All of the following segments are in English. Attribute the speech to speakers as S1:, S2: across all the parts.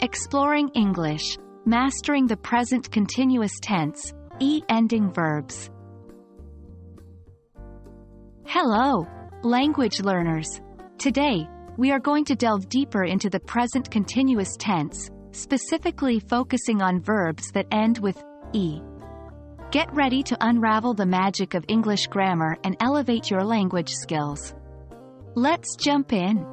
S1: Exploring English, Mastering the Present Continuous Tense, E Ending Verbs. Hello, language learners. Today, we are going to delve deeper into the present continuous tense, specifically focusing on verbs that end with E. Get ready to unravel the magic of English grammar and elevate your language skills. Let's jump in.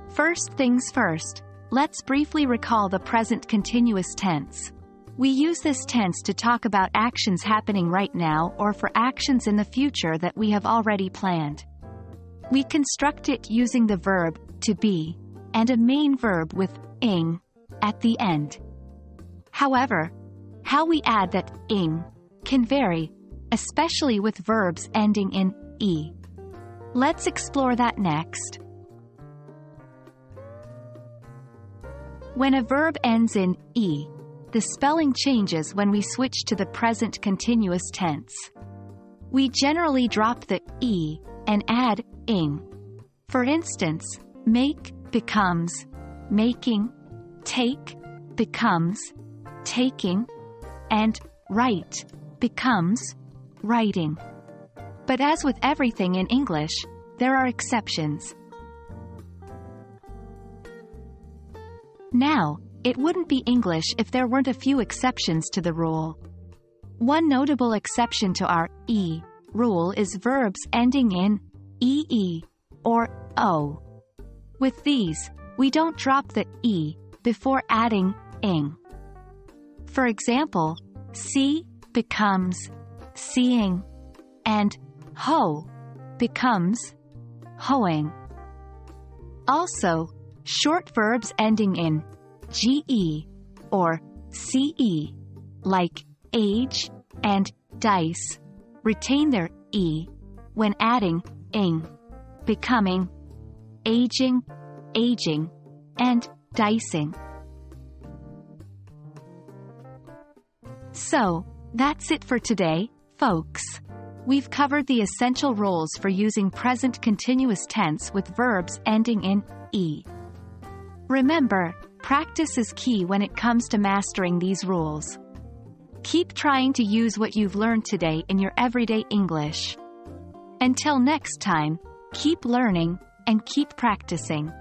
S1: First things first, let's briefly recall the present continuous tense. We use this tense to talk about actions happening right now or for actions in the future that we have already planned. We construct it using the verb to be and a main verb with ing at the end. However, how we add that ing can vary, especially with verbs ending in e. Let's explore that next. When a verb ends in e, the spelling changes when we switch to the present continuous tense. We generally drop the e and add ing. For instance, make becomes making, take becomes taking, and write becomes writing. But as with everything in English, there are exceptions. Now, it wouldn't be English if there weren't a few exceptions to the rule. One notable exception to our e rule is verbs ending in ee or o. With these, we don't drop the e before adding ing. For example, see becomes seeing, and hoe becomes hoeing. Also, short verbs ending in ge or ce, like age and dice, retain their e when adding ing, becoming, aging, aging, and dicing. So, that's it for today, folks. We've covered the essential rules for using present continuous tense with verbs ending in e. Remember, practice is key when it comes to mastering these rules. Keep trying to use what you've learned today in your everyday English. Until next time, keep learning and keep practicing.